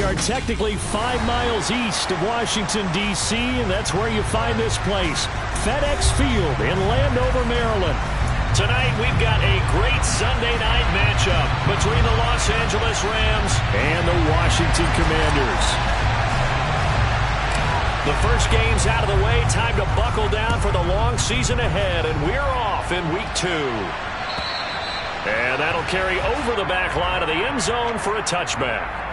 are technically 5 miles east of Washington, D.C., and that's where you find this place, FedEx Field in Landover, Maryland. Tonight, we've got a great Sunday night matchup between the Los Angeles Rams and the Washington Commanders. The first game's out of the way. Time to buckle down for the long season ahead, and we're off in week 2. And that'll carry over the back line of the end zone for a touchback.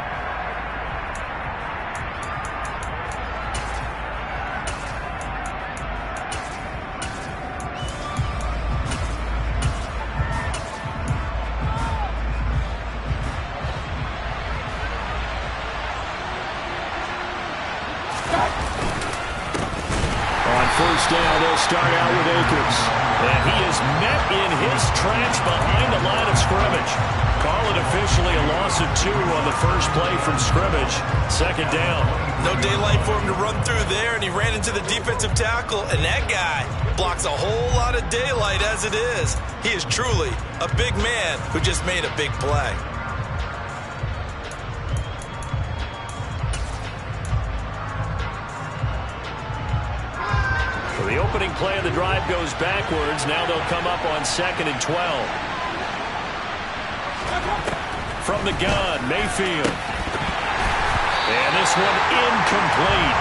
First down, they'll start out with Akers. And he is met in his tracks behind the line of scrimmage. Call it officially a loss of 2 on the first play from scrimmage. Second down. No daylight for him to run through there, and he ran into the defensive tackle, and that guy blocks a whole lot of daylight as it is. He is truly a big man who just made a big play. The opening play of the drive goes backwards. Now they'll come up on 2nd and 12. From the gun, Mayfield. And this one incomplete.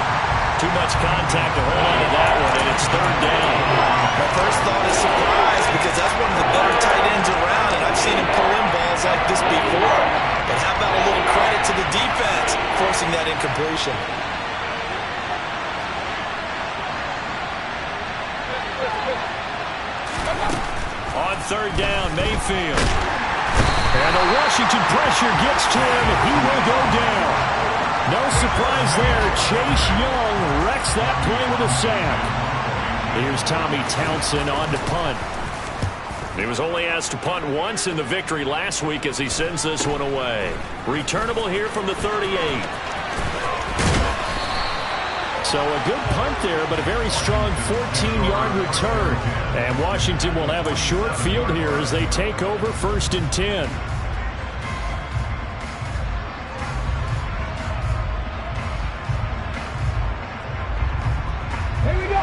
Too much contact to hold on to that one, and it's 3rd down. My first thought is surprise, because that's one of the better tight ends around, and I've seen him pull in balls like this before. But how about a little credit to the defense forcing that incompletion? On 3rd down, Mayfield. And the Washington pressure gets to him. He will go down. No surprise there. Chase Young wrecks that play with a sack. Here's Tommy Townsend on to punt. He was only asked to punt once in the victory last week as he sends this one away. Returnable here from the 38. So a good punt there, but a very strong 14-yard return. And Washington will have a short field here as they take over 1st and 10. Here we go.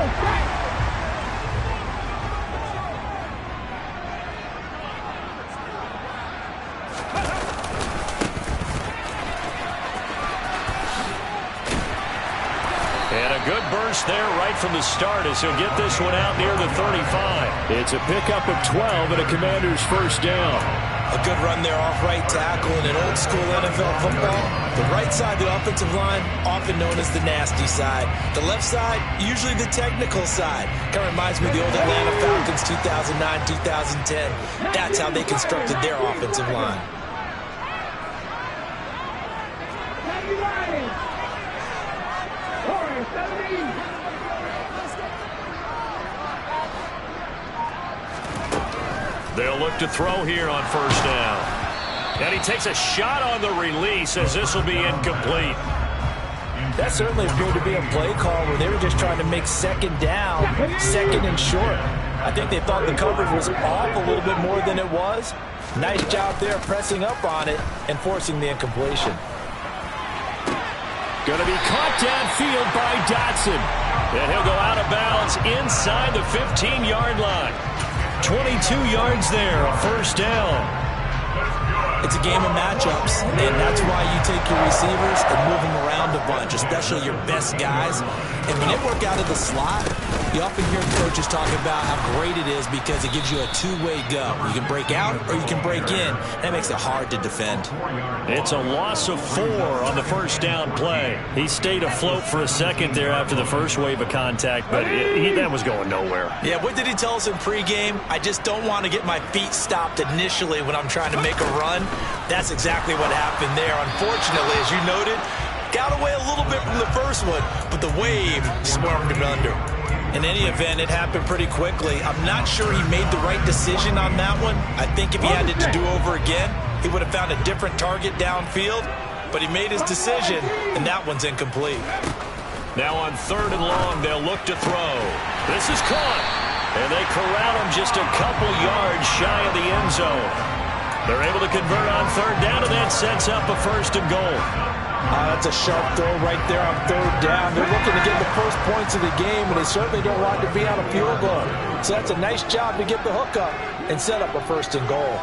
Good burst there right from the start as he'll get this one out near the 35. It's a pickup of 12 and a Commander's 1st down. A good run there off right tackle in an old school NFL football. The right side of the offensive line, often known as the nasty side. The left side, usually the technical side. Kind of reminds me of the old Atlanta Falcons 2009-2010. That's how they constructed their offensive line. They'll look to throw here on 1st down. And he takes a shot on the release as this will be incomplete. That certainly appeared to be a play call where they were just trying to make 2nd down, 2nd and short. I think they thought the coverage was off a little bit more than it was. Nice job there pressing up on it and forcing the incompletion. Going to be caught downfield by Dotson. And he'll go out of bounds inside the 15-yard line. 22 yards there, a 1st down. It's a game of matchups, and that's why you take your receivers and move them around a bunch, especially your best guys. And when they work out of the slot, you often hear coaches talk about how great it is because it gives you a two-way go. You can break out or you can break in. That makes it hard to defend. It's a loss of 4 on the 1st down play. He stayed afloat for a second there after the first wave of contact, but that was going nowhere. Yeah, what did he tell us in pregame? I just don't want to get my feet stopped initially when I'm trying to make a run. That's exactly what happened there. Unfortunately, as you noted, got away a little bit from the first one, but the wave swarmed it under. In any event, it happened pretty quickly. I'm not sure he made the right decision on that one. I think if he had it to do over again, he would have found a different target downfield, but he made his decision, and that one's incomplete. Now on 3rd and long, they'll look to throw. This is caught, and they corral him just a couple yards shy of the end zone. They're able to convert on 3rd down, and that sets up a 1st and goal. That's a sharp throw right there on third down. They're looking to get the first points of the game, and they certainly don't want to be on a field goal. So that's a nice job to get the hook up and set up a first and goal.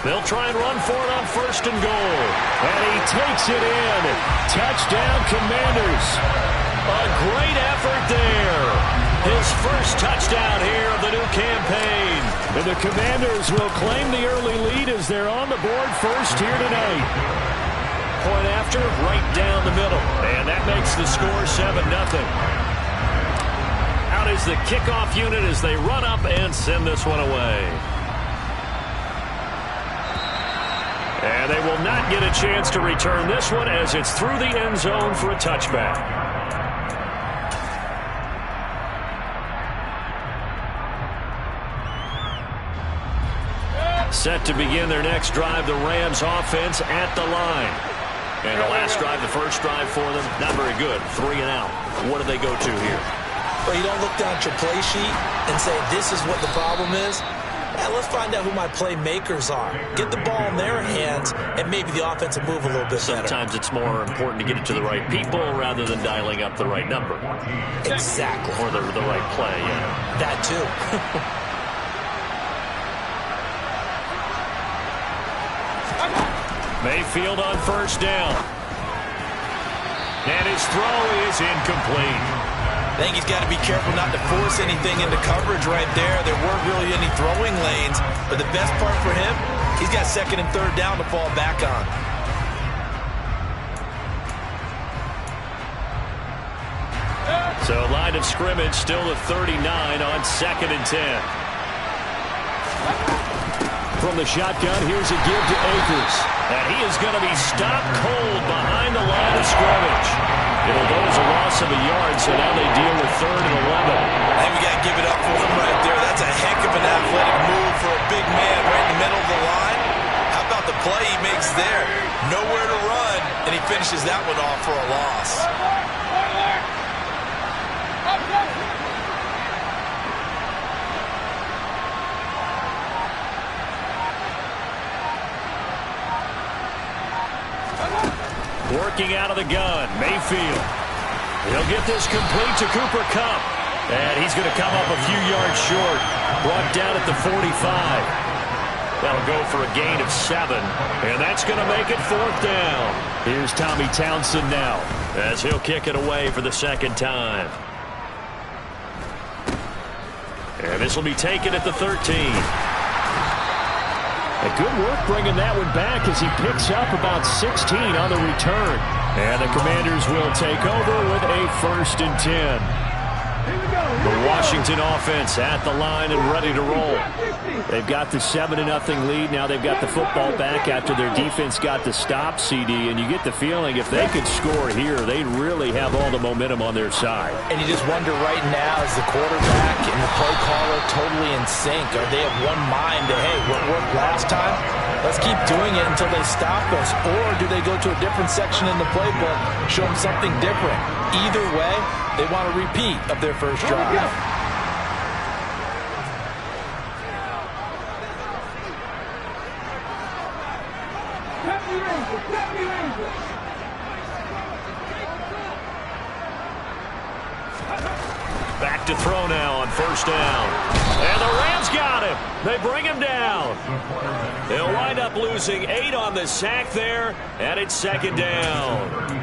They'll try and run for it on first and goal. And he takes it in. Touchdown, Commanders. A great effort there. His first touchdown here of the new campaign. And the Commanders will claim the early lead as they're on the board first here tonight. Point after, right down the middle. And that makes the score 7-0. Out is the kickoff unit as they run up and send this one away. And they will not get a chance to return this one as it's through the end zone for a touchback. Set to begin their next drive, the Rams offense at the line. And the last drive, the first drive for them, not very good. 3 and out. What do they go to here? Well, you don't look down at your play sheet and say, this is what the problem is. Let's find out who my playmakers are. Get the ball in their hands, and maybe the offense will move a little bit better. Sometimes it's more important to get it to the right people rather than dialing up the right number. Exactly. Or the right play, yeah. That too. Mayfield on first down. And his throw is incomplete. I think he's got to be careful not to force anything into coverage right there. There weren't really any throwing lanes, but the best part for him, he's got second and third down to fall back on. So line of scrimmage still at 39 on 2nd and 10. From the shotgun, here's a give to Akers. And he is going to be stopped cold behind the line of scrimmage. It'll go as a loss of a yard, so now they deal with 3rd and 11. I think we got to give it up for him right there. That's a heck of an athletic move for a big man right in the middle of the line. How about the play he makes there? Nowhere to run, and he finishes that one off for a loss. Working out of the gun, Mayfield. He'll get this complete to Cooper Kupp. And he's going to come up a few yards short. Brought down at the 45. That'll go for a gain of 7. And that's going to make it 4th down. Here's Tommy Townsend now as he'll kick it away for the 2nd time. And this will be taken at the 13. Good work bringing that one back as he picks up about 16 on the return. And the Commanders will take over with a 1st and 10. The Washington offense at the line and ready to roll. They've got the 7-0 lead. Now they've got the football back after their defense got the stop, CD. And you get the feeling if they could score here, they'd really have all the momentum on their side. And you just wonder right now, is the quarterback and the play caller totally in sync? Are they of one mind to, hey, what worked last time? Let's keep doing it until they stop us. Or do they go to a different section in the playbook, show them something different? Either way, they want a repeat of their first drive. Back to throw now on first down. And the Rams got him. They bring him down. They'll wind up losing 8 on the sack there, and it's 2nd down.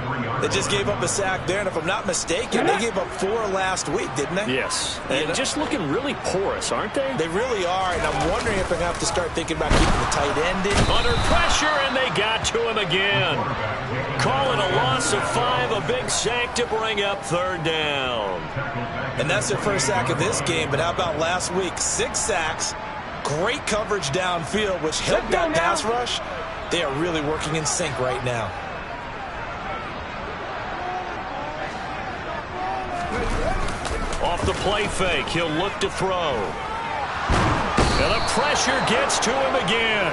They just gave up a sack there, and if I'm not mistaken, they gave up 4 last week, didn't they? Yes. And just looking really porous, aren't they? They really are, and I'm wondering if they're going to have to start thinking about keeping the tight end in. Under pressure, and they got to him again. Call it a loss of 5, a big sack to bring up 3rd down. And that's their first sack of this game, but how about last week? 6 sacks, great coverage downfield, which helped that pass rush. They are really working in sync right now. Off the play fake, he'll look to throw. And the pressure gets to him again.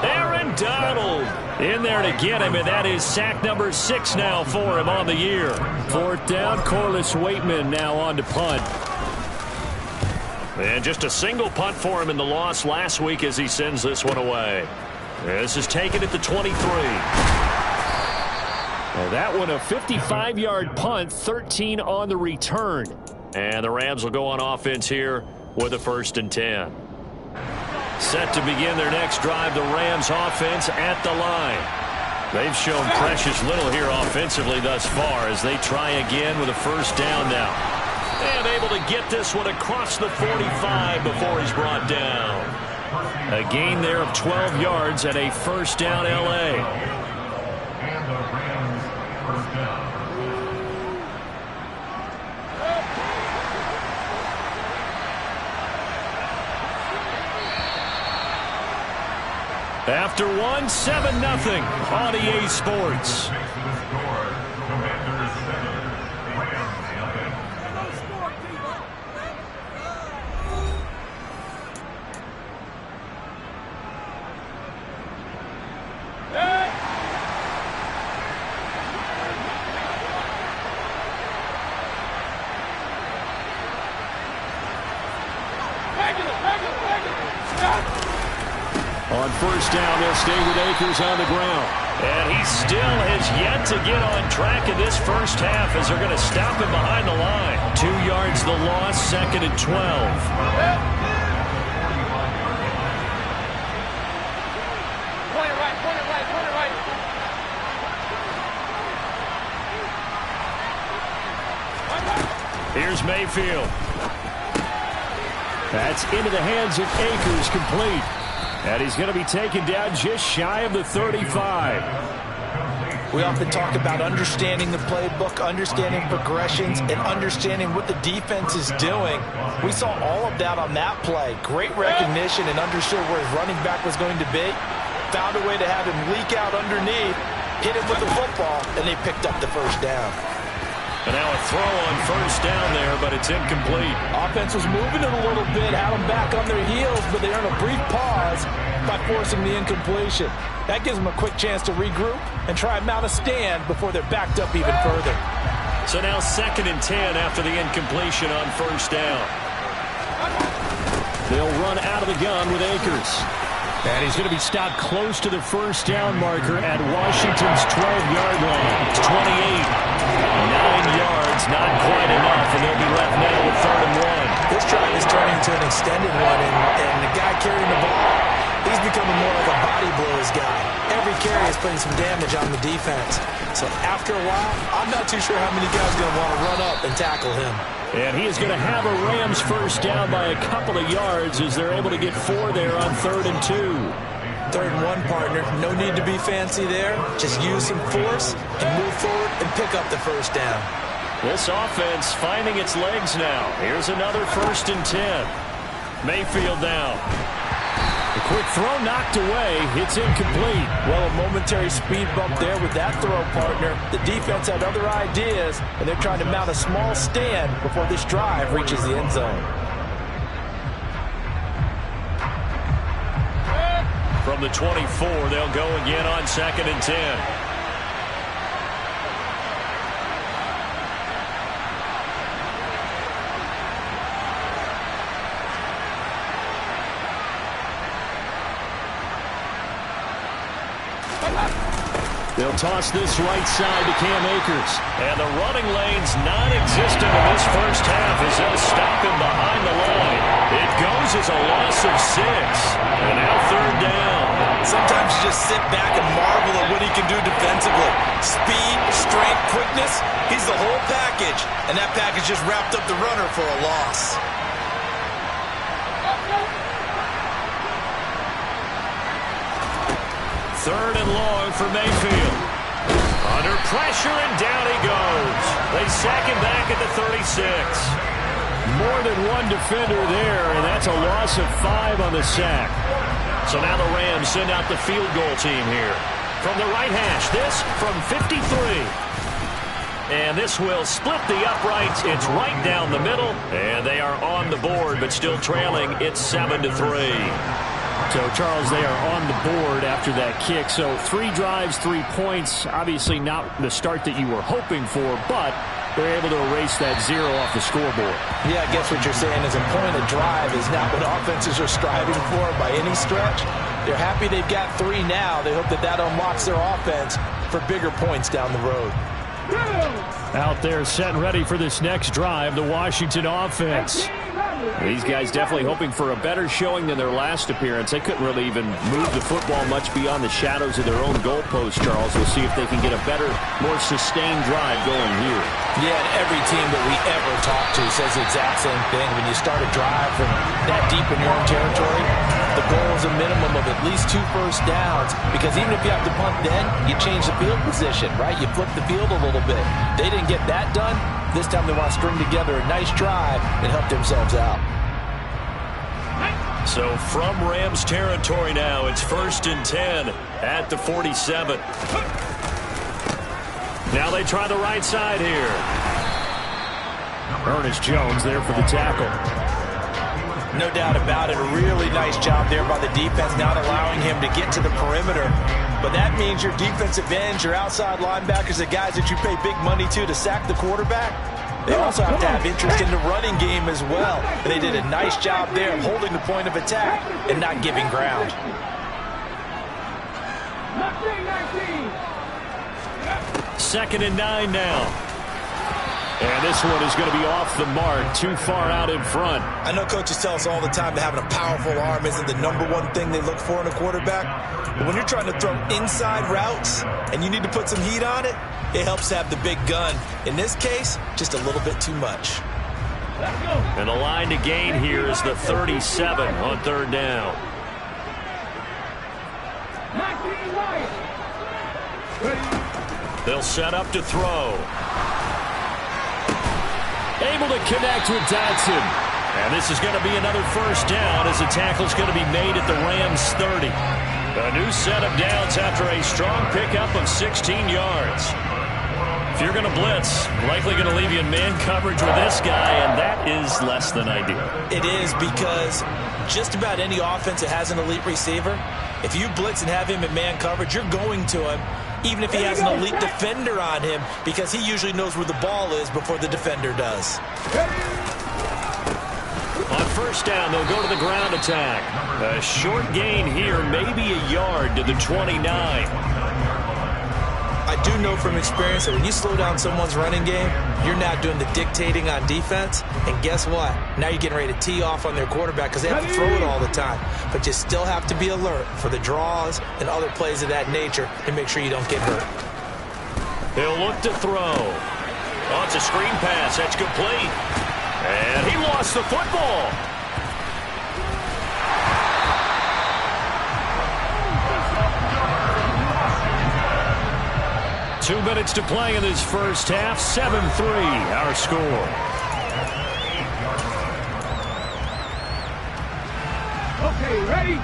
Aaron Donald in there to get him, and that is sack number 6 now for him on the year. 4th down, Corliss Waitman now on to punt. And just a single punt for him in the loss last week as he sends this one away. This is taken at the 23. Well, that one a 55-yard punt, 13 on the return. And the Rams will go on offense here with a 1st and 10. Set to begin their next drive, the Rams offense at the line. They've shown precious little here offensively thus far as they try again with a 1st down now. And able to get this one across the 45 before he's brought down. A gain there of 12 yards and a 1st down L.A. And the Rams 1st down. After one, 7-0 on EA Sports. On 1st down, they'll stay with Akers on the ground. And he still has yet to get on track in this first half as they're going to stop him behind the line. 2 yards the loss, 2nd and 12. Point it right. Here's Mayfield. That's into the hands of Akers, complete. And he's going to be taken down just shy of the 35. We often talk about understanding the playbook, understanding progressions, and understanding what the defense is doing. We saw all of that on that play. Great recognition and understood where his running back was going to be. Found a way to have him leak out underneath, hit him with the football, and they picked up the 1st down. And now a throw on 1st down there, but it's incomplete. Offense was moving it a little bit, had them back on their heels, but they earned a brief pause by forcing the incompletion. That gives them a quick chance to regroup and try and mount a stand before they're backed up even further. So now 2nd and 10 after the incompletion on 1st down. They'll run out of the gun with Akers. And he's going to be stopped close to the 1st down marker at Washington's 12-yard line. It's 28. 9 yards, not quite enough, and they'll be left now with 3rd and 1. This drive is turning into an extended one, and the guy carrying the ball, he's becoming more like a body blows guy. Every carry is putting some damage on the defense. So after a while, I'm not too sure how many guys are going to want to run up and tackle him. And he is going to have a Rams 1st down by a couple of yards as they're able to get 4 there on 3rd and 2. 3rd and 1, partner. No need to be fancy there. Just use some force and move forward and pick up the 1st down. This offense finding its legs now. Here's another 1st and 10. Mayfield down. A quick throw knocked away. It's incomplete. Well, a momentary speed bump there with that throw, partner. The defense had other ideas, and they're trying to mount a small stand before this drive reaches the end zone. From the 24, they'll go again on 2nd and 10. They'll toss this right side to Cam Akers. And the running lane's non-existent in this first half as they'll stop him behind the line. It goes as a loss of 6. And now 3rd down. Sometimes you just sit back and marvel at what he can do defensively. Speed, strength, quickness, he's the whole package. And that package just wrapped up the runner for a loss. Third and long for Mayfield. Under pressure, and down he goes. They sack him back at the 36. More than one defender there, and that's a loss of 5 on the sack. So now the Rams send out the field goal team here. From the right hash, this from 53. And this will split the uprights. It's right down the middle. And they are on the board, but still trailing. It's 7-3. So, Charles, they are on the board after that kick. So 3 drives, 3 points. Obviously not the start that you were hoping for, but they're able to erase that 0 off the scoreboard. Yeah, I guess what you're saying is a point of drive is not what offenses are striving for by any stretch. They're happy they've got 3 now. They hope that that unlocks their offense for bigger points down the road. Out there set and ready for this next drive, the Washington offense. These guys definitely hoping for a better showing than their last appearance. They couldn't really even move the football much beyond the shadows of their own goalpost, Charles. We'll see if they can get a better, more sustained drive going here. Yeah, and every team that we ever talk to says the exact same thing. When you start a drive from that deep in your own territory, the goal is a minimum of at least 2 first downs, because even if you have to punt then, you change the field position, right? You flip the field a little bit. They didn't get that done. This time they want to string together a nice drive and help themselves out. So from Rams territory now, it's 1st and 10 at the 47. Now they try the right side here. Ernest Jones there for the tackle. No doubt about it. A really nice job there by the defense, not allowing him to get to the perimeter. But that means your defensive ends, your outside linebackers, the guys that you pay big money to sack the quarterback, they also have to have interest in the running game as well. And they did a nice job there of holding the point of attack and not giving ground. 2nd and 9 now. And this one is going to be off the mark, too far out in front. I know coaches tell us all the time that having a powerful arm isn't the #1 thing they look for in a quarterback. But when you're trying to throw inside routes and you need to put some heat on it, it helps have the big gun. In this case, just a little bit too much. And the line to gain here is the 37 on 3rd down. They'll set up to throw. Able to connect with Dotson. And this is going to be another 1st down as the tackle's going to be made at the Rams 30. A new set of downs after a strong pickup of 16 yards. If you're going to blitz, likely going to leave you in man coverage with this guy, and that is less than ideal. It is, because just about any offense that has an elite receiver, if you blitz and have him in man coverage, you're going to him, even if he has an elite defender on him, because he usually knows where the ball is before the defender does. On 1st down, they'll go to the ground attack. A short gain here, maybe a yard to the 29. I do know from experience that when you slow down someone's running game, you're not doing the dictating on defense. And guess what? Now you're getting ready to tee off on their quarterback because they have to throw it all the time. But you still have to be alert for the draws and other plays of that nature and make sure you don't get hurt. He'll look to throw. Oh, it's a screen pass. That's complete. And he lost the football. Two minutes to play in this first half. 7-3, our score. Okay, ready?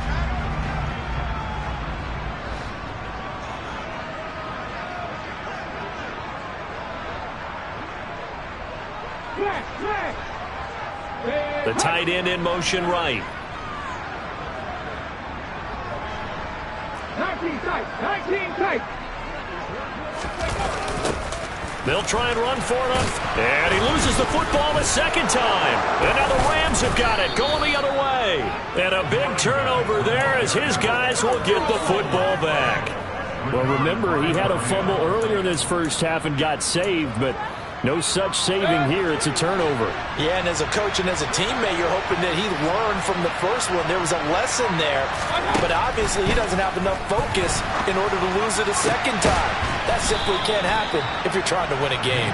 The tight end in motion right. 19 tight, 19 tight. They'll try and run for it. And he loses the football a 2nd time. And now the Rams have got it, going the other way. And a big turnover there as his guys will get the football back. Well, remember, he had a fumble earlier in this first half and got saved, but no such saving here. It's a turnover. Yeah, and as a coach and as a teammate, you're hoping that he learned from the first one. There was a lesson there, but obviously he doesn't have enough focus in order to lose it a 2nd time. That simply can't happen if you're trying to win a game.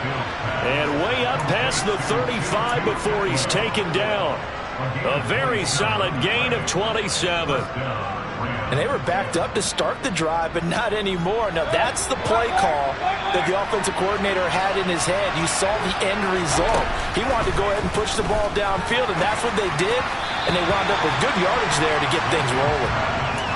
And way up past the 35 before he's taken down. A very solid gain of 27. And they were backed up to start the drive, but not anymore. Now, that's the play call that the offensive coordinator had in his head. You saw the end result. He wanted to go ahead and push the ball downfield, and that's what they did. And they wound up with good yardage there to get things rolling.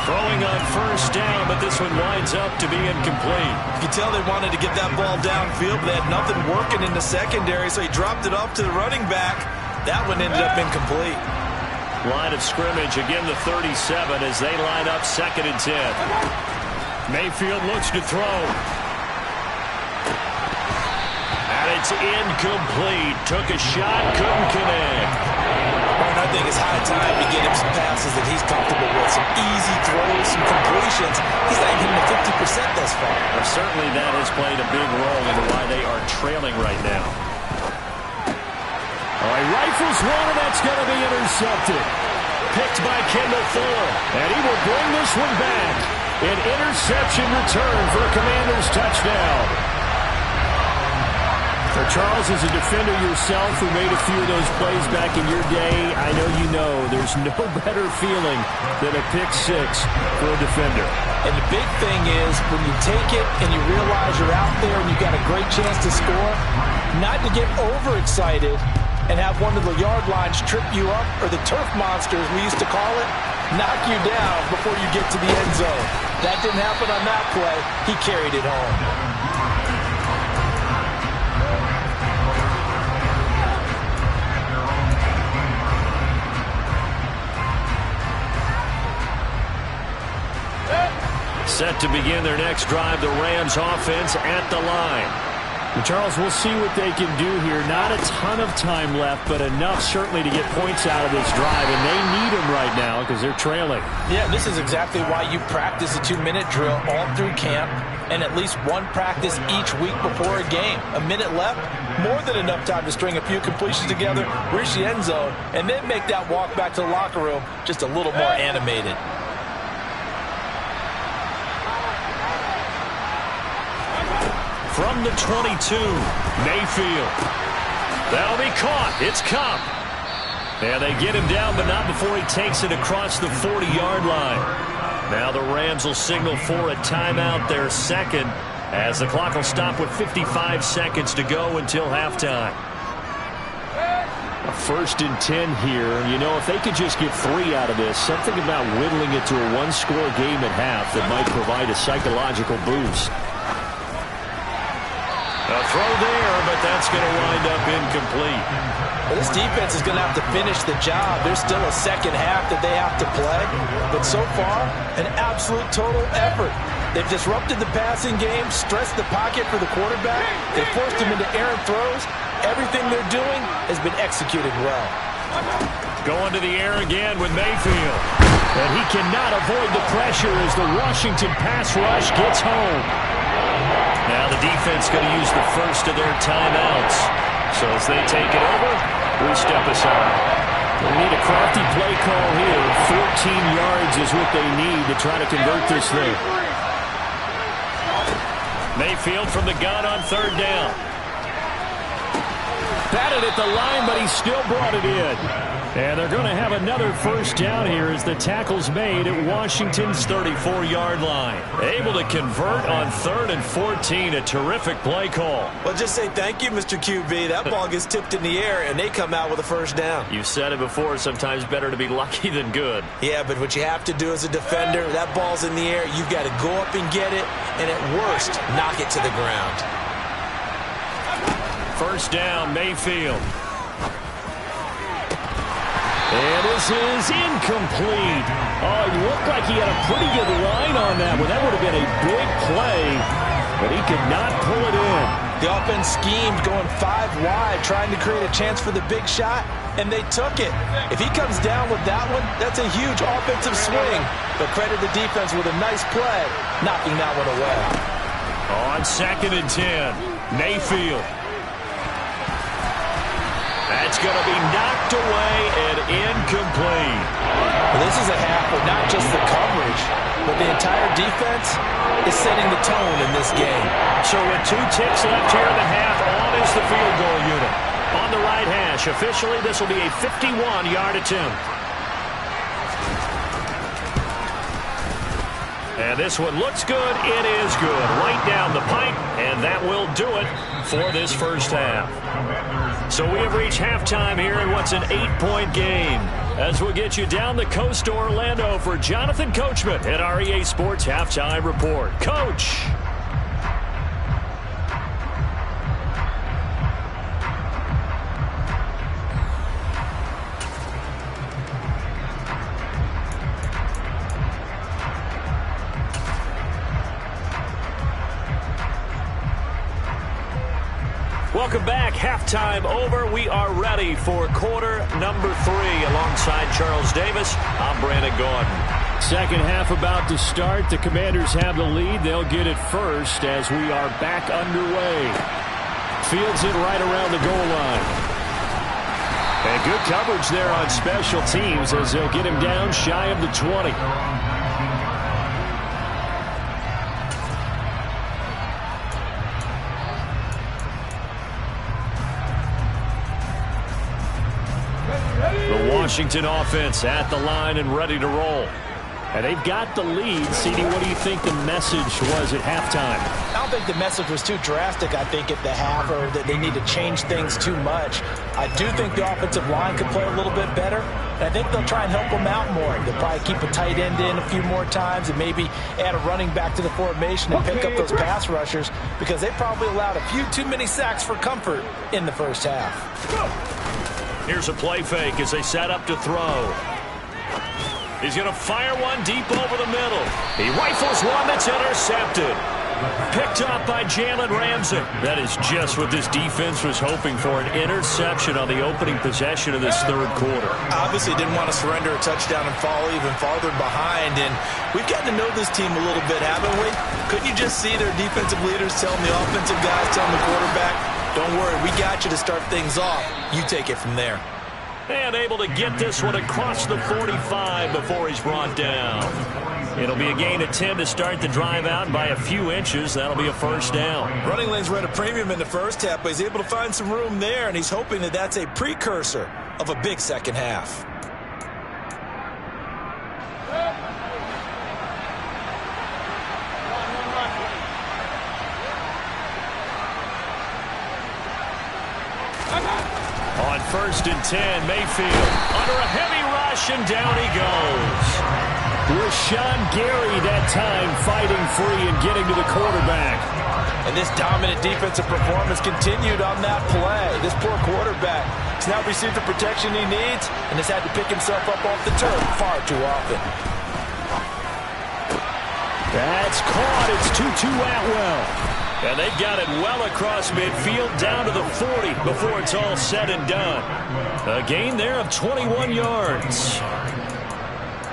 Throwing on 1st down, but this one winds up to be incomplete. You can tell they wanted to get that ball downfield, but they had nothing working in the secondary, so he dropped it off to the running back. That one ended up incomplete. Line of scrimmage, again the 37 as they line up 2nd and 10. Mayfield looks to throw. And it It's incomplete. Took a shot, couldn't connect. And I think it's high time to get him some passes that he's comfortable with. Some easy throws, some completions. He's not even hitting the 50% thus far. Well, certainly that has played a big role into why they are trailing right now. All right, rifles one, and that's going to be intercepted. Picked by Kendall Fuller, and he will bring this one back. An interception return for a Commanders touchdown. Well, Charles, as a defender yourself who made a few of those plays back in your day, I know you know there's no better feeling than a pick six for a defender. And the big thing is when you take it and you realize you're out there and you've got a great chance to score, not to get overexcited and have one of the yard lines trip you up, or the turf monsters we used to call it, knock you down before you get to the end zone. That didn't happen on that play. He carried it home. Set to begin their next drive, the Rams offense at the line. And Charles, we'll see what they can do here. Not a ton of time left, but enough certainly to get points out of this drive, and they need them right now because they're trailing. Yeah, this is exactly why you practice a 2-minute drill all through camp and at least one practice each week before a game. A minute left, more than enough time to string a few completions together, reach the end zone, and then make that walk back to the locker room just a little more animated. From the 22, Mayfield. That'll be caught. It's Kupp. And they get him down, but not before he takes it across the 40-yard line. Now the Rams will signal for a timeout, their second, as the clock will stop with 55 seconds to go until halftime. A 1st and 10 here. You know, if they could just get 3 out of this, something about whittling it to a one-score game at half that might provide a psychological boost. A throw there, but that's going to wind up incomplete. Well, this defense is going to have to finish the job. There's still a second half that they have to play. But so far, an absolute total effort. They've disrupted the passing game, stressed the pocket for the quarterback. They forced him into errant throws. Everything they're doing has been executed well. Going to the air again with Mayfield. And he cannot avoid the pressure as the Washington pass rush gets home. Now the defense going to use the first of their timeouts. So as they take it over, we step aside. They need a crafty play call here. 14 yards is what they need to try to convert this thing. Mayfield from the gun on 3rd down. Batted at the line, but he still brought it in. And they're going to have another 1st down here as the tackle's made at Washington's 34-yard line. Able to convert on 3rd and 14. A terrific play call. Well, just say thank you, Mr. QB. That ball gets tipped in the air, and they come out with a 1st down. You've said it before, sometimes better to be lucky than good. Yeah, but what you have to do as a defender, that ball's in the air, you've got to go up and get it, and at worst, knock it to the ground. 1st down, Mayfield. And this is incomplete. Oh, it looked like he had a pretty good line on that one. That would have been a big play, but he could not pull it in. The offense schemed going 5 wide, trying to create a chance for the big shot, and they took it. If he comes down with that one, that's a huge offensive swing. But credit the defense with a nice play, knocking that one away. On 2nd and 10, Mayfield. That's going to be knocked away and incomplete. Well, this is a half where not just the coverage, but the entire defense is setting the tone in this game. So with 2 ticks left here in the half, on is the field goal unit. On the right hash, officially this will be a 51-yard attempt. And this one looks good. It is good. Right down the pipe, and that will do it for this 1st half. So we have reached halftime here in what's an 8-point game. As we'll get you down the coast to Orlando for Jonathan Coachman at our EA Sports Halftime Report. Coach. Welcome back. Halftime over. We are ready for quarter number 3. Alongside Charles Davis, I'm Brandon Gordon. Second half about to start. The Commanders have the lead. They'll get it first as we are back underway. Fields it right around the goal line. And good coverage there on special teams as they'll get him down shy of the 20. The Washington offense at the line and ready to roll. And they've got the lead. CD, what do you think the message was at halftime? I don't think the message was too drastic, I think, at the half, or that they need to change things too much. I do think the offensive line could play a little bit better, and I think they'll try and help them out more. They'll probably keep a tight end in a few more times and maybe add a running back to the formation and pick up those pass rushers, because they probably allowed a few too many sacks for comfort in the first half. Here's a play fake as they set up to throw. He's going to fire one deep over the middle. He rifles one that's intercepted. Picked up by Jalen Ramsey. That is just what this defense was hoping for, an interception on the opening possession of this third quarter. Obviously didn't want to surrender a touchdown and fall even farther behind, and we've gotten to know this team a little bit, haven't we? Couldn't you just see their defensive leaders telling the offensive guys, telling the quarterback, don't worry, we got you to start things off. You take it from there. And able to get this one across the 45 before he's brought down. It'll be a gain of 10 to start the drive out by a few inches. That'll be a first down. Running lanes were at a premium in the first half, but he's able to find some room there, and he's hoping that that's a precursor of a big second half. On 1st and 10, Mayfield under a heavy rush, and down he goes. Rashawn Gary that time fighting free and getting to the quarterback. And this dominant defensive performance continued on that play. This poor quarterback has now received the protection he needs and has had to pick himself up off the turf far too often. That's caught. It's Tutu Atwell. And they've got it well across midfield down to the 40 before it's all said and done. A gain there of 21 yards.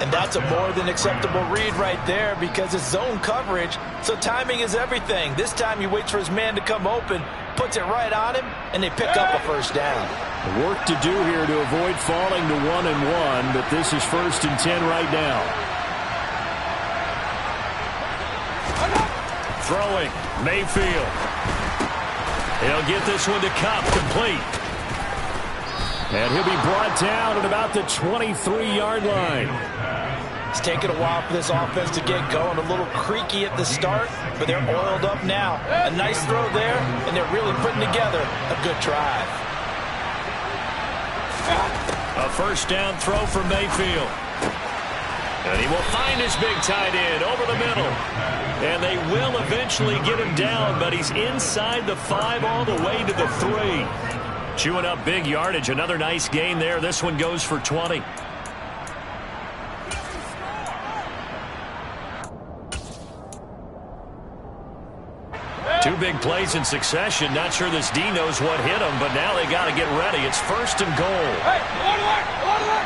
And that's a more than acceptable read right there because it's zone coverage, so timing is everything. This time he waits for his man to come open, puts it right on him, and they pick up a first down. Work to do here to avoid falling to 1-1, but this is 1st and 10 right now. Throwing, Mayfield. He'll get this one to Kupp, complete. And he'll be brought down at about the 23-yard line. It's taken a while for this offense to get going. A little creaky at the start, but they're oiled up now. A nice throw there, and they're really putting together a good drive. A first down throw for Mayfield. And he will find his big tight end over the middle. And they will eventually get him down, but he's inside the 5 all the way to the 3. Chewing up big yardage. Another nice gain there. This one goes for 20. Two big plays in succession. Not sure this D knows what hit him, but now they got to get ready. It's 1st and goal. Hey, on the way.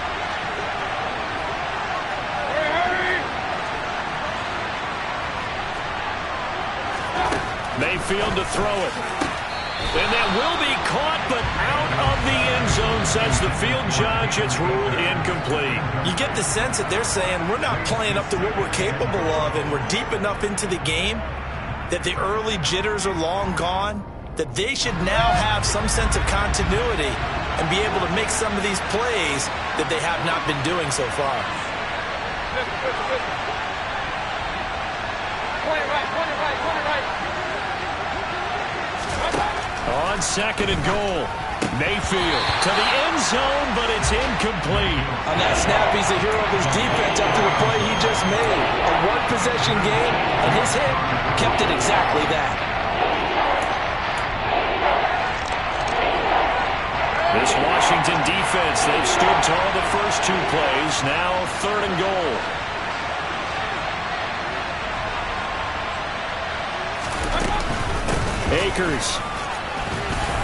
Mayfield to throw it. And that will be caught, but out of the end zone, says the field judge. It's ruled incomplete. You get the sense that they're saying we're not playing up to what we're capable of, and we're deep enough into the game that the early jitters are long gone, that they should now have some sense of continuity and be able to make some of these plays that they have not been doing so far. On 2nd and goal, Mayfield to the end zone, but it's incomplete. On that snap, he's a hero of his defense after the play he just made. A one-possession game, and his hit kept it exactly that. This Washington defense, they've stood tall the first 2 plays. Now 3rd and goal. Akers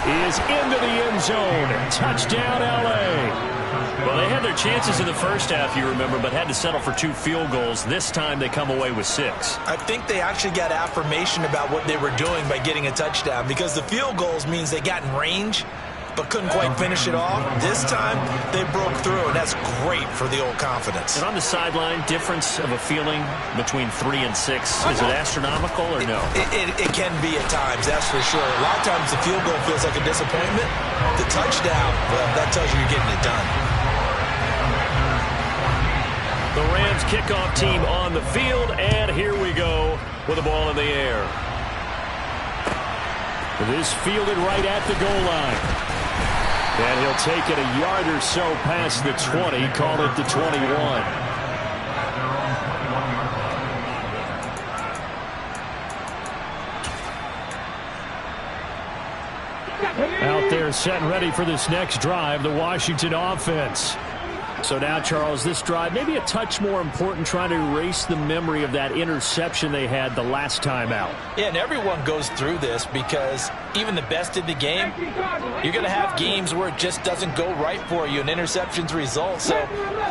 is into the end zone. Touchdown, L.A. Well, they had their chances in the first half, you remember, but had to settle for 2 field goals. This time they come away with 6. I think they actually got affirmation about what they were doing by getting a touchdown, because the field goals means they got in range but couldn't quite finish it off. This time they broke through, and that's great for the old confidence. And on the sideline, difference of a feeling between 3 and 6, is it astronomical or no? It can be at times, that's for sure. A lot of times the field goal feels like a disappointment. The touchdown, well, that tells you you're getting it done. The Rams kickoff team on the field, and here we go with the ball in the air. This fielded right at the goal line. And he'll take it a yard or so past the 20, call it the 21. Out there set and ready for this next drive, the Washington offense. So now, Charles, this drive maybe a touch more important, trying to erase the memory of that interception they had the last time out. Yeah, and everyone goes through this because even the best in the game, you're going to have games where it just doesn't go right for you and interceptions result. So,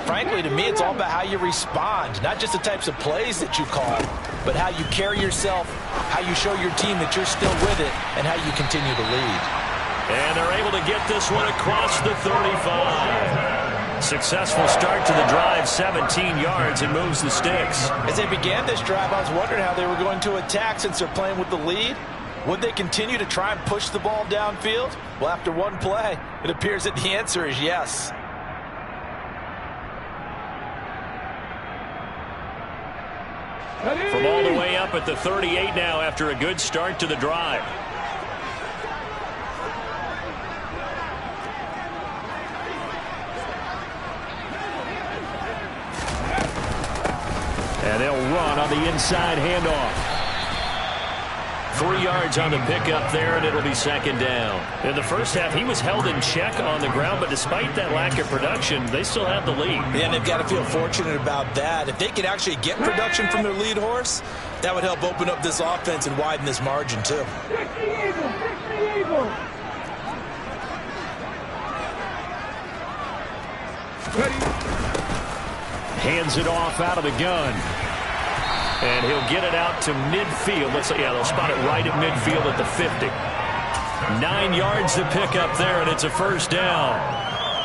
frankly, to me, it's all about how you respond, not just the types of plays that you call, but how you carry yourself, how you show your team that you're still with it, and how you continue to lead. And they're able to get this one across the 35. Successful start to the drive, 17 yards, and moves the sticks. As they began this drive, I was wondering how they were going to attack since they're playing with the lead. Would they continue to try and push the ball downfield? Well, after one play, it appears that the answer is yes. From all the way up at the 38 now after a good start to the drive. And they'll run on the inside handoff. 3 yards on the pickup there, and it'll be second down. In the first half, he was held in check on the ground, but despite that lack of production, they still have the lead. Yeah, and they've got to feel fortunate about that. If they could actually get production from their lead horse, that would help open up this offense and widen this margin, too. Hands it off out of the gun. And he'll get it out to midfield. Let's say, yeah, they'll spot it right at midfield at the 50. 9 yards to pick up there, and it's a first down.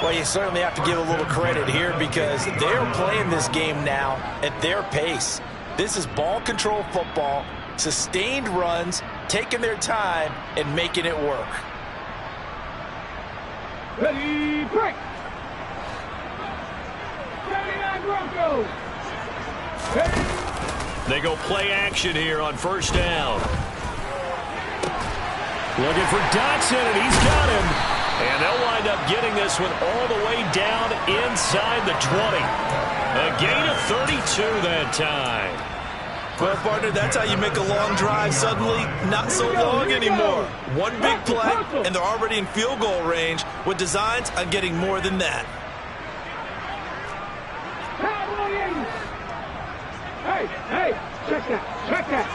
Well, you certainly have to give a little credit here because they're playing this game now at their pace. This is ball control football, sustained runs, taking their time, and making it work. Ready, break! 79 Broncos! They go play action here on first down. Looking for Dotson, and he's got him. And they'll wind up getting this one all the way down inside the 20. A gain of 32 that time. Well, partner, that's how you make a long drive suddenly not so long anymore. One big play, and they're already in field goal range with designs on getting more than that. Hey, check that.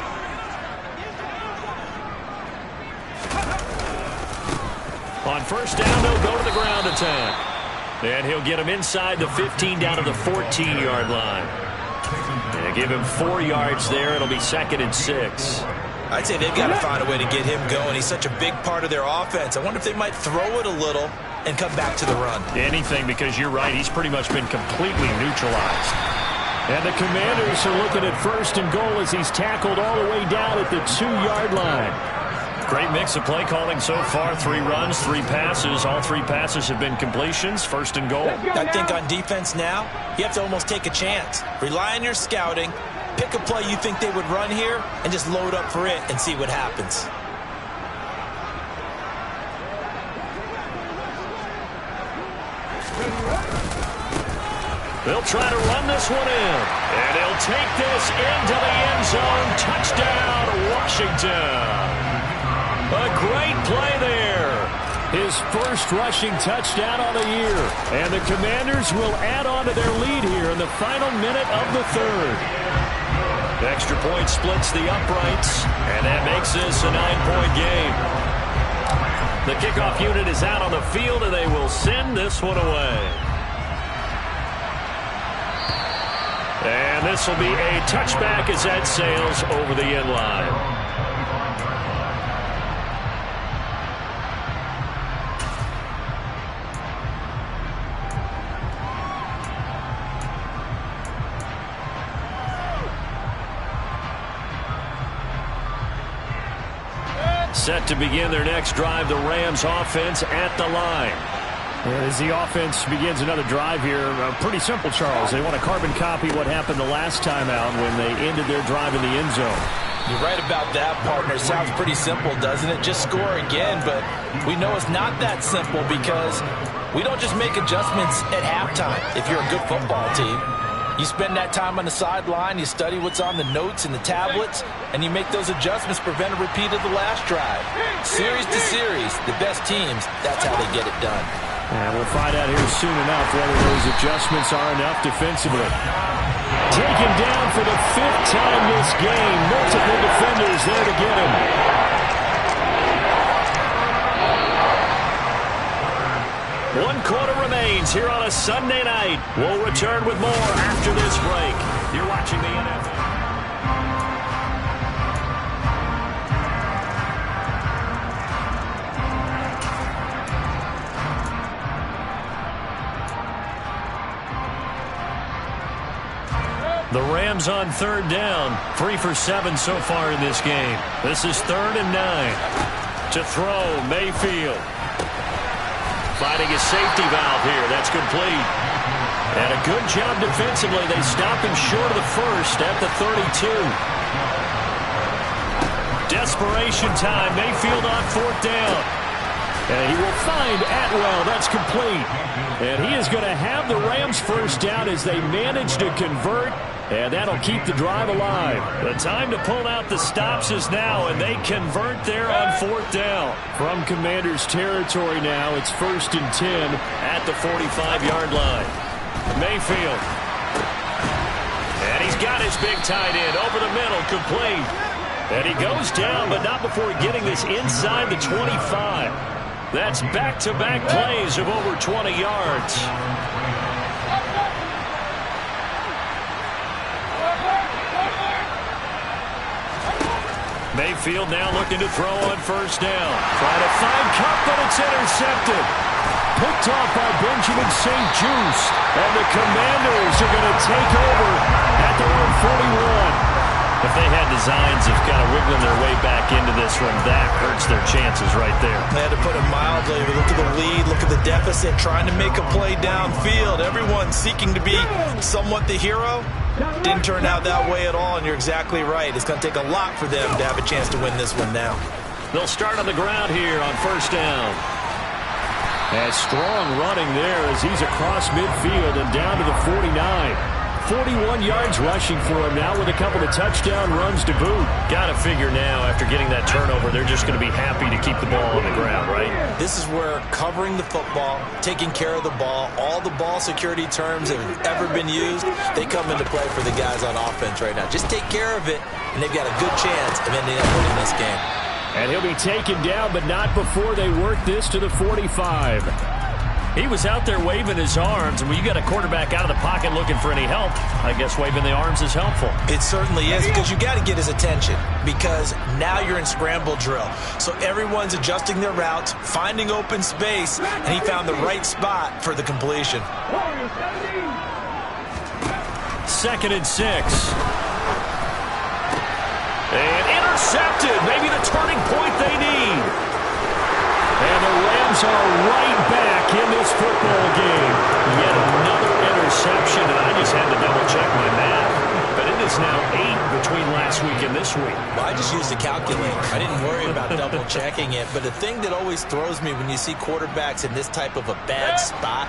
On first down, they'll go to the ground attack. And he'll get him inside the 15 down to the 14-yard line. And give him 4 yards there. It'll be second and 6. I'd say they've got to find a way to get him going. He's such a big part of their offense. I wonder if they might throw it a little and come back to the run. Anything, because you're right. He's pretty much been completely neutralized. And the Commanders are looking at first and goal as he's tackled all the way down at the 2-yard line. Great mix of play calling so far. 3 runs, 3 passes. All 3 passes have been completions. First and goal. I think on defense now, you have to almost take a chance. Rely on your scouting. Pick a play you think they would run here and just load up for it and see what happens. They'll try to run this one in. And he'll take this into the end zone. Touchdown, Washington. A great play there. His first rushing touchdown on the year. And the Commanders will add on to their lead here in the final minute of the third. The extra point splits the uprights, and that makes this a 9-point game. The kickoff unit is out on the field, and they will send this one away. And this will be a touchback as that sails over the end line. Set to begin their next drive, the Rams offense at the line. As the offense begins another drive here, pretty simple, Charles. They want to carbon copy what happened the last time out when they ended their drive in the end zone. You're right about that, partner. Sounds pretty simple, doesn't it? Just score again, but we know it's not that simple because we don't just make adjustments at halftime if you're a good football team. You spend that time on the sideline, you study what's on the notes and the tablets, and you make those adjustments, prevent a repeat of the last drive. Series to series, the best teams, that's how they get it done. And we'll find out here soon enough whether those adjustments are enough defensively. Taken down for the 5th time this game. Multiple defenders there to get him. One quarter remains here on a Sunday night. We'll return with more after this break. You're watching the NFL. The Rams on 3rd down. 3 for 7 so far in this game. This is 3rd and 9. To throw, Mayfield. Finding a safety valve here. That's complete. And a good job defensively. They stop him short of the first at the 32. Desperation time. Mayfield on 4th down. And he will find Atwell. That's complete. And he is going to have the Rams first down as they manage to convert. And that'll keep the drive alive. The time to pull out the stops is now, and they convert there on 4th down. From Commanders territory now, it's 1st and 10 at the 45-yard line. Mayfield. And he's got his big tight end over the middle, complete. And he goes down, but not before getting this inside the 25. That's back-to-back plays of over 20 yards. Mayfield now looking to throw on 1st down. Trying to find Kupp, but it's intercepted. Picked off by Benjamin St-Juste. And the Commanders are going to take over at their own 41. If they had designs of kind of wiggling their way back into this one, that hurts their chances right there. They had to put it mildly. Look at the lead, look at the deficit, trying to make a play downfield. Everyone seeking to be somewhat the hero. Didn't turn out that way at all, and you're exactly right. It's going to take a lot for them to have a chance to win this one now. They'll start on the ground here on 1st down. And strong running there as he's across midfield and down to the 49. 41 yards rushing for him now with a couple of touchdown runs to boot. Got to figure now after getting that turnover, they're just going to be happy to keep the ball on the ground, right? This is where covering the football, taking care of the ball, all the ball security terms that have ever been used, they come into play for the guys on offense right now. Just take care of it, and they've got a good chance of ending up winning this game. And he'll be taken down, but not before they work this to the 45. He was out there waving his arms, and when you got a quarterback out of the pocket looking for any help, I guess waving the arms is helpful. It certainly is, because you got to get his attention, because now you're in scramble drill. So everyone's adjusting their routes, finding open space, and he found the right spot for the completion. 2nd and 6. And intercepted. Maybe the turning point they need. And the Rams are right back in this football game. Yet another interception, and I just had to double-check my math. But it is now 8 between last week and this week. Well, I just used a calculator. I didn't worry about double-checking it. But the thing that always throws me when you see quarterbacks in this type of a bad spot,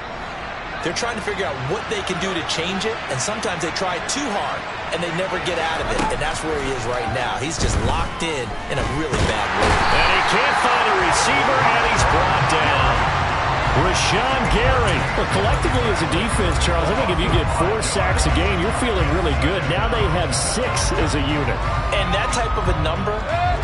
they're trying to figure out what they can do to change it, and sometimes they try too hard, and they never get out of it, and that's where he is right now. He's just locked in a really bad way. And he can't find a receiver, and he's brought down. Rashawn Gary. Well, collectively as a defense, Charles, I think if you get 4 sacks a game, you're feeling really good. Now they have 6 as a unit. And that type of a number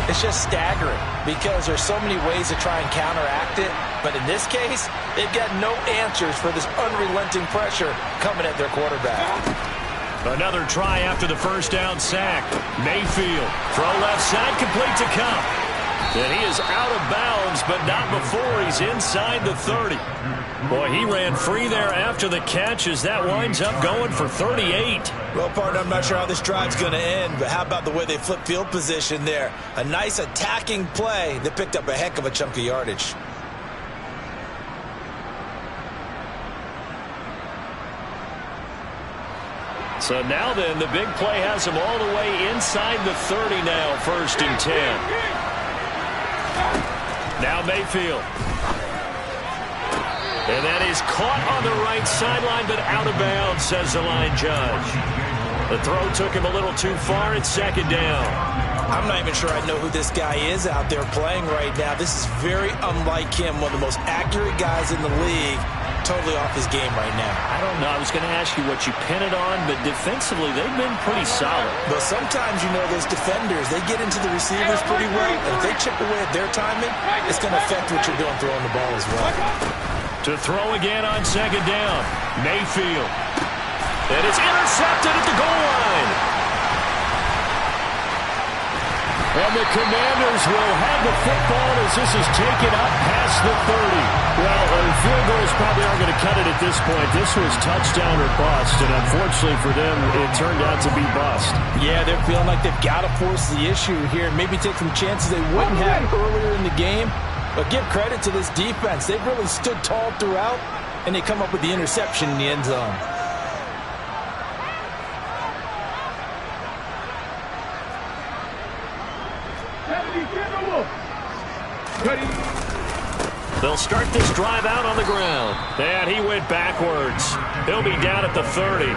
It's just staggering because there's so many ways to try and counteract it. But in this case, they've got no answers for this unrelenting pressure coming at their quarterback. Another try after the first down sack. Mayfield, throw left side, complete to Kupp. And he is out of bounds, but not before he's inside the 30. Boy, he ran free there after the catch as that winds up going for 38. Well, partner, I'm not sure how this drive's going to end, but how about the way they flip field position there? A nice attacking play that picked up a heck of a chunk of yardage. So now then, the big play has him all the way inside the 30 now, 1st and 10. Now Mayfield. And that is caught on the right sideline, but out of bounds, says the line judge. The throw took him a little too far. It's 2nd down. I'm not even sure I know who this guy is out there playing right now. This is very unlike him, one of the most accurate guys in the league. Totally off his game right now. I don't know. I was going to ask you what you pin it on, but defensively, they've been pretty solid. But sometimes, you know, those defenders, they get into the receivers pretty well. And if they chip away at their timing, it's going to affect what you're doing throwing the ball as well. To throw again on 2nd down. Mayfield. And it's intercepted at the goal line. And the Commanders will have the football as this is taken up past the 30. Well, field goals probably aren't going to cut it at this point. This was touchdown or bust, and unfortunately for them, it turned out to be bust. Yeah, they're feeling like they've got to force the issue here. Maybe take some chances they wouldn't have earlier in the game. But give credit to this defense. They've really stood tall throughout, and they come up with the interception in the end zone. They'll start this drive out on the ground. And he went backwards. He'll be down at the 30.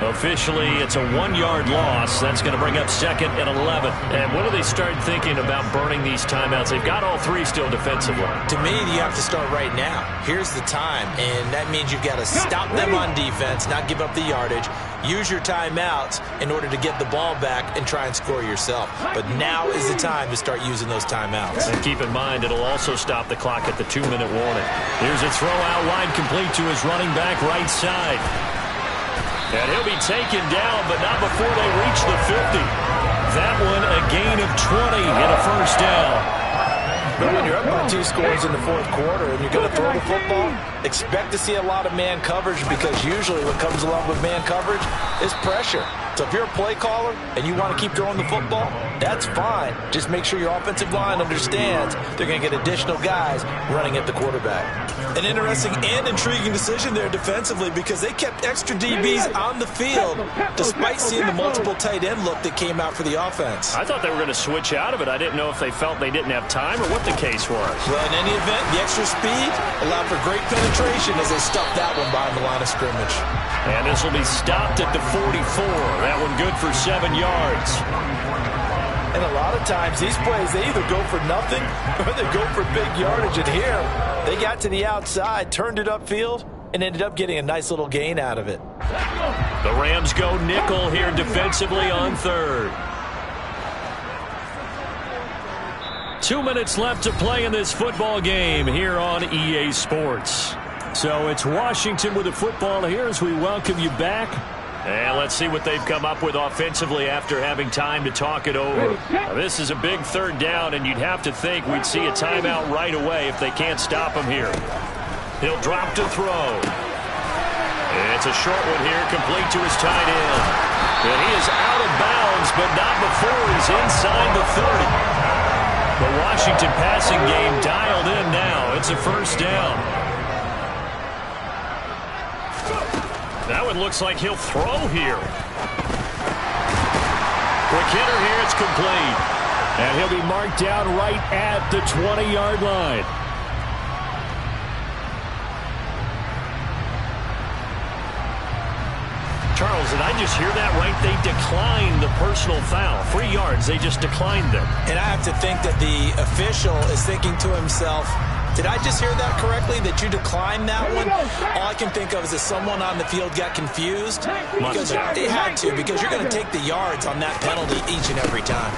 Officially, it's a 1-yard loss. That's going to bring up 2nd and 11. And when do they start thinking about burning these timeouts? They've got all 3 still defensively. To me, you have to start right now. Here's the time, and that means you've got to stop them on defense, not give up the yardage. Use your timeouts in order to get the ball back and try and score yourself. But now is the time to start using those timeouts. And keep in mind, it'll also stop the clock at the 2-minute warning. Here's a throw out wide, complete to his running back right side. And he'll be taken down, but not before they reach the 50. That one a gain of 20 and a 1st down. But when you're up by 2 scores in the 4th quarter and you're going to throw the football, expect to see a lot of man coverage because usually what comes along with man coverage is pressure. So if you're a play caller and you want to keep throwing the football, that's fine. Just make sure your offensive line understands they're going to get additional guys running at the quarterback. An interesting and intriguing decision there defensively because they kept extra DBs on the field despite seeing the multiple tight end look that came out for the offense. I thought they were going to switch out of it. I didn't know if they felt they didn't have time or what the case was. Well, in any event, the extra speed allowed for great penetration as they stuffed that one behind the line of scrimmage. And this will be stopped at the 44. That one good for 7 yards. And a lot of times, these plays, they either go for nothing or they go for big yardage. And here, they got to the outside, turned it upfield, and ended up getting a nice little gain out of it. The Rams go nickel here defensively on 3rd. 2 minutes left to play in this football game here on EA Sports. So it's Washington with the football here as we welcome you back. And let's see what they've come up with offensively after having time to talk it over. Now, this is a big 3rd down, and you'd have to think we'd see a timeout right away if they can't stop him here. He'll drop to throw. It's a short one here, complete to his tight end. And he is out of bounds, but not before he's inside the 30. The Washington passing game dialed in now. It's a 1st down. That one looks like he'll throw here. Quick hitter here, it's complete. And he'll be marked down right at the 20-yard line. Charles, did I just hear that right? They declined the personal foul. 3 yards, they just declined them. And I have to think that the official is thinking to himself, did I just hear that correctly, that you declined that one? All I can think of is that someone on the field got confused. Because they had to, because you're going to take the yards on that penalty each and every time.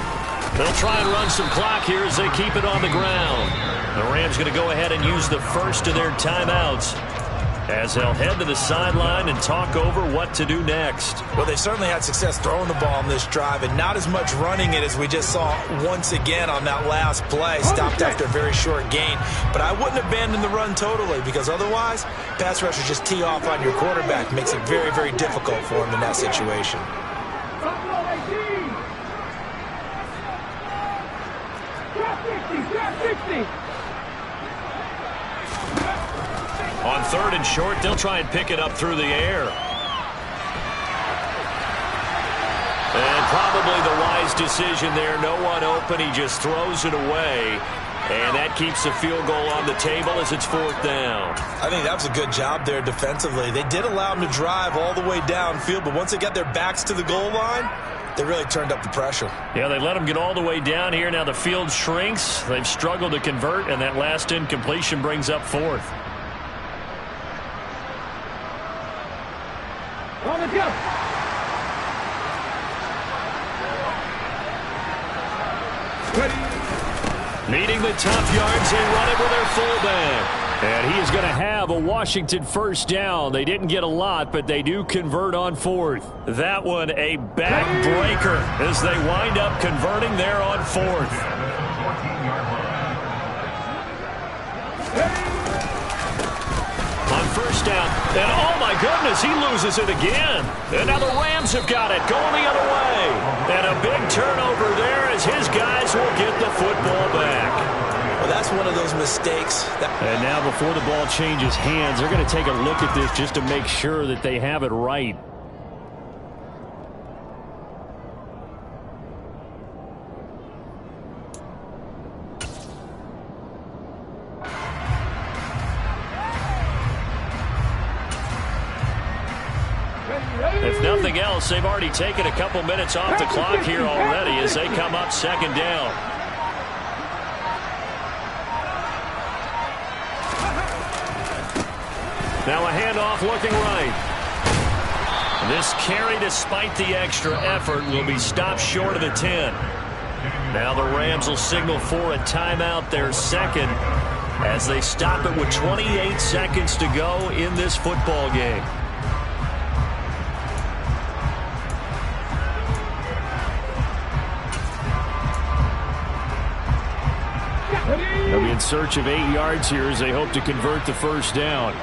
They'll try and run some clock here as they keep it on the ground. The Rams going to go ahead and use the first of their timeouts as they'll head to the sideline and talk over what to do next. Well, they certainly had success throwing the ball on this drive and not as much running it as we just saw once again on that last play. Stopped after a very short gain. But I wouldn't abandon the run totally because otherwise, pass rushers just tee off on your quarterback. Makes it very, very difficult for him in that situation. On 3rd and short, they'll try and pick it up through the air. And probably the wise decision there. No one open. He just throws it away. And that keeps the field goal on the table as it's 4th down. I think that was a good job there defensively. They did allow them to drive all the way downfield, but once they got their backs to the goal line, they really turned up the pressure. Yeah, they let them get all the way down here. Now the field shrinks. They've struggled to convert, and that last incompletion brings up 4th. On the jump. Needing the tough yards, they run it with their fullback. And he is going to have a Washington first down. They didn't get a lot, but they do convert on 4th. That one a backbreaker as they wind up converting there on 4th. On first down, and oh my goodness, he loses it again. And now the Rams have got it, going the other way. And a big turnover there as his guys will get the football back. Well, that's one of those mistakes. And now before the ball changes hands, they're going to take a look at this just to make sure that they have it right. If nothing else, they've already taken a couple minutes off the clock here already as they come up 2nd down. Now a handoff looking right. This carry, despite the extra effort, will be stopped short of the 10. Now the Rams will signal for a timeout, their second, as they stop it with 28 seconds to go in this football game. They'll be in search of 8 yards here as they hope to convert the first down.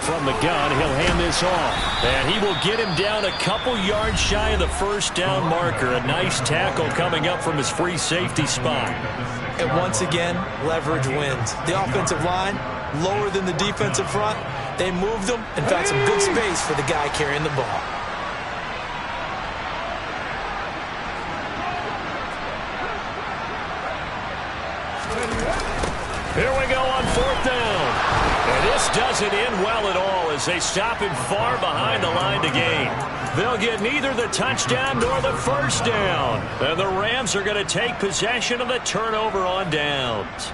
From the gun, he'll hand this off. And he will get him down a couple yards shy of the first down marker. A nice tackle coming up from his free safety spot. And once again, leverage wins. The offensive line, lower than the defensive front. They moved them and found some good space for the guy carrying the ball. Here we go on 4th down. And this doesn't end well at all as they stop him far behind the line to gain. They'll get neither the touchdown nor the first down. And the Rams are going to take possession of the turnover on downs.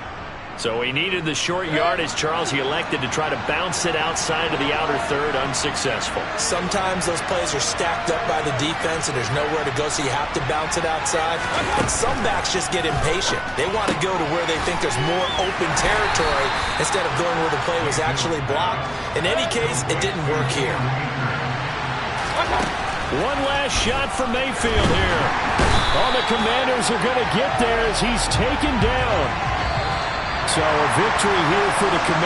So he needed the short yardage, Charles. He elected to try to bounce it outside of the outer third, unsuccessful. Sometimes those plays are stacked up by the defense and there's nowhere to go, so you have to bounce it outside. And some backs just get impatient. They want to go to where they think there's more open territory instead of going where the play was actually blocked. In any case, it didn't work here. One last shot for Mayfield here. All the Commanders are going to get there as he's taken down. So a victory here for the Commanders.